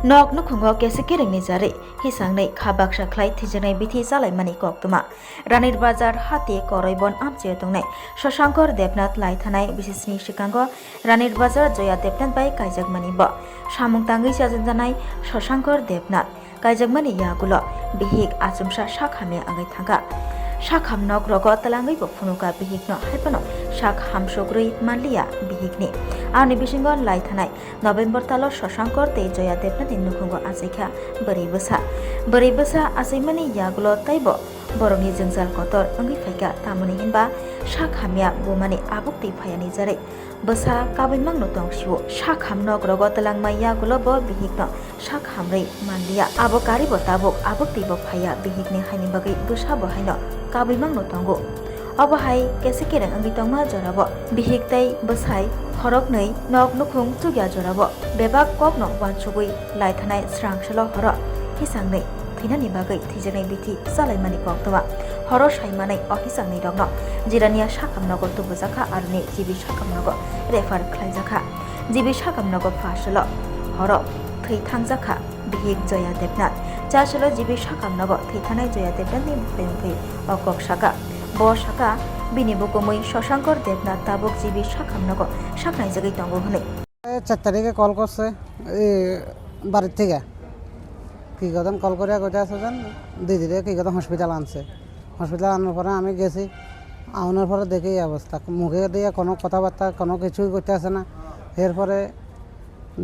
Nungkhugo Kesekreng ni jare Hiksainwi khabak saklai thijenai Bithi salaimani koktuma Ranir Bazar hati koroibon amche tongnai Shashankar Debnath laithanai bisisni sikango Ranir Bazar Joya Debnath bai kaijakmani bo samung tangi sajanjanai Shashankar Debnath kaijakmani yagulo Bihik achumsa shakhame angai thanga Shakham nok rogo talangai bo phunuka Bihik no haipano shakham sogrui manliya Bihik ni Ani bisingon laithanai November talo Shashankar te Joya Debnath Nungkhugo asaikha bari basa asaimani yagulo taibo borongni jengjal kotor angai phaika tamani hinba shakhamya bomani abukti phayani jare basa kabimang no tongsiu shakham nok rogo Langma yagulo bo Bihik no shakhamrei manliya abokari bo tabuk abukti bo phaya Bihik ni haini bagai basa bo haino kabimang no tongo Abahai Kesekreng angi tongma jorabo Bihik tai basai horok nei Nungkhung chugya jorabo bebak kop no wansugui laithanai Swrangchati horo Hiksainwi thinani bagai thijenai Bithi salaimani koktoma horo saimanai Hiksainwi rogno jirania shakamnogo tubujaka arni GBP shakamnogo refer khlaijaka GBP shakamnogo phasalo horo thwikha Bihik Joya Debnath chasalo GBP shakamnogo thithanai Joya Debnath ni bhai okok shaka bo shaka bini bukumui Shashankar Debnath tabuk GBP shakamnogo shaknai jagai tongo hune 4 তারিখে call করছে এই বাড়ির থেকে কি কথা call করে কইতে আছে জান দিদিরে কি কথা হসপিটাল আনছে হসপিটাল আনার পরে আমি গেছি আনার পরে দেখি এই অবস্থা মুখে দিয়ে কোনো কথাবার্তা কোনো কিছুই করতে আসে না এরপরে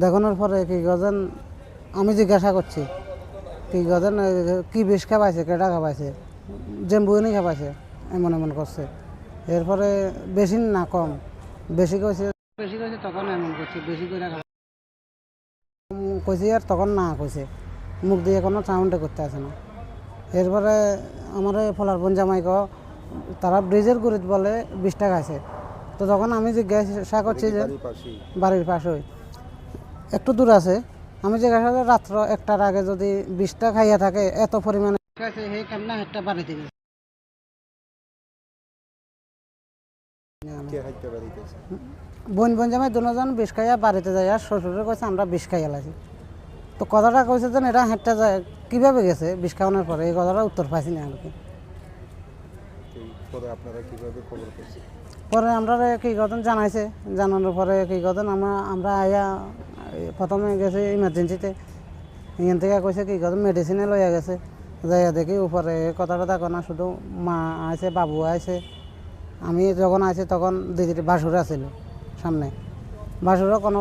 দেখানোর পরে কি গজন আমি জিজ্ঞাসা করছি কি গজন কি বিষ খাওয়াইছে কেটা খাওয়াইছে জেম্বুনি খাওয়াইছে এমন করছে এরপরে বেশি না কম বেশি কইছে তখন এমন করছে বেশি করে কইছে আর তখন না কইছে মুখ দিয়ে কোনো সাউন্ডে করতে আসে না এরপরে আমার ফলার বোন জামাইকে তারা ব্রিজের গুড়িত বলে 20 টাকা আছে তো তখন আমি জিজ্ঞাসা করছি যে বাড়ির পাশে একটু দূর আছে আমি জিজ্ঞাসা করি রাত্র 1টার আগে যদি 20 টাকা খাইয়া থাকে এত পরিমাণে খাইছে সেই কেমন একটা বাড়িতে গেছে বোন জামাই দুজন বিষ খাইয়া বাড়িতে যায় আর শ্বশুরের কাছে আমরা বিষ খাইয়া লাগছি তো কথাটা কইছে যে এটা হেঁটে যায় কীভাবে গেছে বিষ খাওয়ানোর পরে এই কথাটা উত্তর পাইছি না আমাকে পরে আমরা কি কথা জানাইছে জানানোর পরে কি কথা আমরা আয়া প্রথমে গেছি ইমার্জেন্সিতে এখান থেকে কইছে কি কথা মেডিসিনে লইয়া গেছে যাইয়া দেখি উপরে কথাটা দেখো না শুধু মা আছে বাবু আছে আমি যখন আছি তখন দিদির বাসুর আছিল সামনে বাসুরও কোনো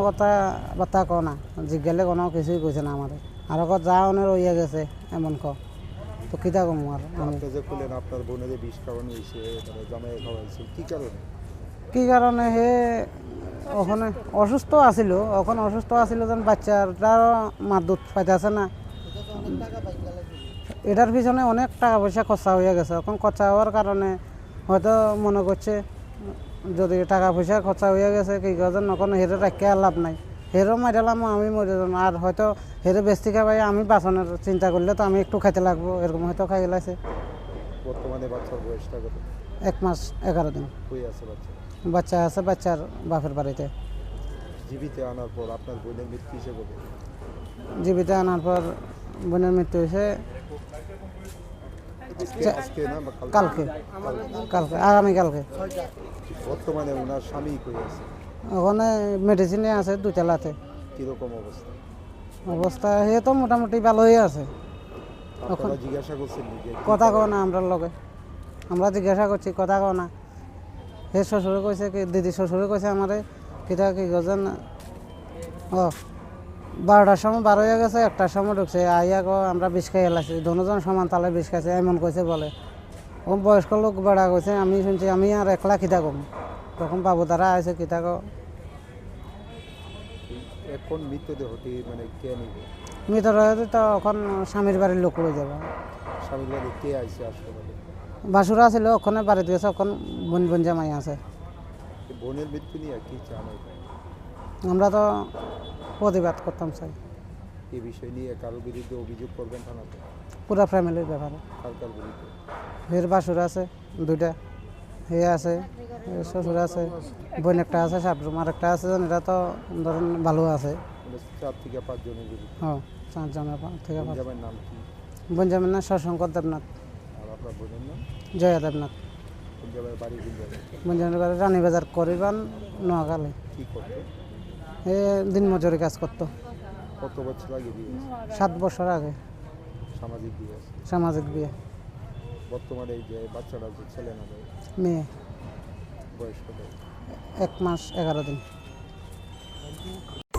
বার্তা কো না জিজ্ঞালে কোনো কিছুই কইছে না আমার আর যা অনেক রইয়া গেছে এমন তো কিতা কম আর আপনার বোনের বিষ খাওয়ানো হয়েছে জামাই খাওয়াইছে কি কারণে হে ওখানে অসুস্থ আছিল যেন বাচ্চাটারও মার দুধ পাইতে আছে না এটার পিছনে অনেক টাকা পয়সা খরচা হয়ে গেছে এখন খরচা হওয়ার কারণে হয়তো মনে করছে যদি টাকা পয়সা খরচা হয়ে গেছে কি গজন এখন হেরে রাখতে আর লাভ নাই হেরও মাইরালাম আমি মরে যাব আর হয়তো হেরে বেশি খাবাই আমি বাঁচানোর চিন্তা করলে তো আমি একটু খাইতে লাগবো এরকম হয়তো খাই গেলাইছে বর্তমানে বাচ্চার বয়সটা কত 1 মাস 11 দিন কই আছে বাচ্চা আছে বাচ্চার বাপের বাড়িতে জীবিতে আনার পর আপনার বোনের মৃত্যু হয়েছে কবে জীবিতে আনার পর বোনের মৃত্যু হয়েছে কালকে আগামীকালকে বর্তমানে ওনার স্বামী কই আছে ওখানে মেডিসিনে আছে 2 তলাতে কিরকম অবস্থা হে তো মোটামুটি ভালোই আছে আপনারা জিজ্ঞাসা করছেন কথা কও না আমরা জিজ্ঞাসা করছি কথা কও না হে শ্বশুরে কইছে কি দিদি শ্বশুরে কইছে আমারে কিটা কি গজন 12টার সময় 12 হয়ে গেছে 1টার সময় ঢুকছে আইয়া আমরা বিষ খাই এলাছি দুজন সমান তালে বিষ খাইছে এমন কইছে বলে ও বয়স্ক লোক বেড়া কইছে আমি শুনছি আমি আর একলা কিতা কম তখন বাবু তারা আছে কিতা কো এখন মৃতদেহটি মানে কে নিবে মৃতদেহ তো এখন স্বামীর বাড়ির লোক লই যাবে স্বামীর বাড়ি কে আইছে হাসপাতালে বাসুরা ছিল ওখানে বাড়িতে গেছে ওখানে বোন জামাই আছে বোনের মৃত্যু নিয়ে কি চান আমরা তো প্রতিবাদ করতাম চাই এই বিষয় নিয়ে কারোর বিরুদ্ধে অভিযোগ করবেন থানাতে পুরা ফ্যামিলির ব্যাপারে কার বিরুদ্ধে এর বাসুর আছে 2টা হে আছে শ্বশুর আছে বোন একটা আছে শাশুড়ি আর একটা আছে এটা তো ধরেন ভালো আছে মানে 4 থেকে 5 জনের বিরুদ্ধে। হ্যাঁ 4 জনের থেকে 5। জামাইয়ের নাম কি? বঞ্জামের নাম শশঙ্কর দেবনাথ, আর আপনার বোনের নাম? জয়া দেবনাথ। জামাইয়ের বাড়ি কোন জায়গায়? বঞ্জামের বাড়ি রানীবাজার করিবান নোয়াখালী। কি করতো? এ দিন মজুরি কাজ করতো। কত বছর আগে বিয়ে হয়েছে? 7 বছর আগে সামাজিক বিয়ে আছে। সামাজিক বিয়ে। বর্তমানে এই যে বাচ্চাটা যে ছেলে না মেয়ে, মেয়ে বয়স কত? 1 মাস 11 দিন।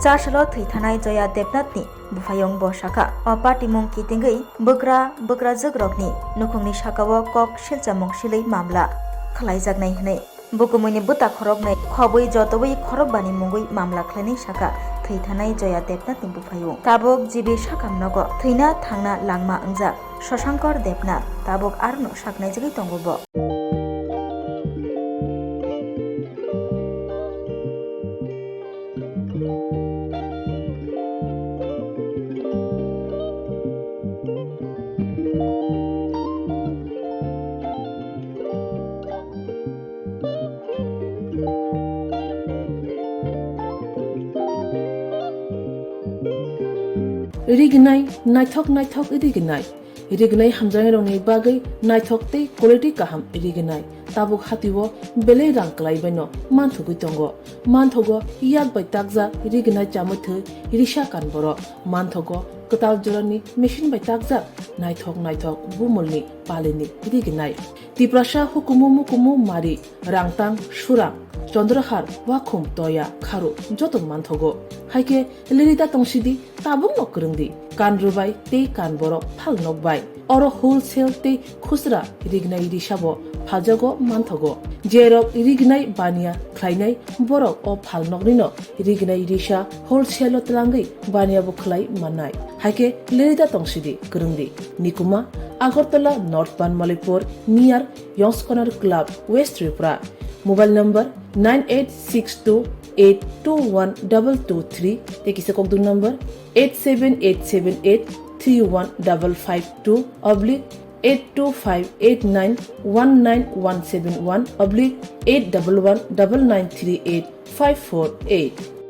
Charshalo Thwikha Jaya Debnathni Bufayong Bo Shaka Opati Mung Kitingei Bukra Jogrokni Nukhungni Shakao Kok Shilchamong Shilei Mamla Khlaijaknai Hnai Bukumuni Buta Khorognai Khobui Jotobui Khorobbani Mungui Mamla Khlainai Shaka Thwikha Jaya Debnathni Bufayong Tabok GB Shakamnogo Thwina Thangna Langma Ungjak Shashankor Debnath Tabok Arno Shaknai Jagi Tongobo Rignai naithok rignai hamjang rongni bagai naithok tei quality kaham rignai tabuk hatiwo belai rang klaibaino manthugi tongo manthogo yak bai takja rignai chamuthu risha kanboro manthogo katal jorani machine bai takja naithok bumulni palini rignai tiprasha hukumu mari rangtang surang Chandrahar wakhum toya kharu joton manthogo haike lirita tongsidi tabung nokrungdi kanrubai te kanborok phalnokbai oro wholesale te khusra rignai risabo phajago manthogo jerok rignai bania khlainai borok o phalnoknino rignai risa wholesale tlangai bania bo khlai manai haike lirita tongsidi krungdi nikuma Agartala North Banmalipur near Yongs Corner Club West Tripura Mobile number 9862821223 Kesekreng number 87878315552 /82589191171 /8119938 548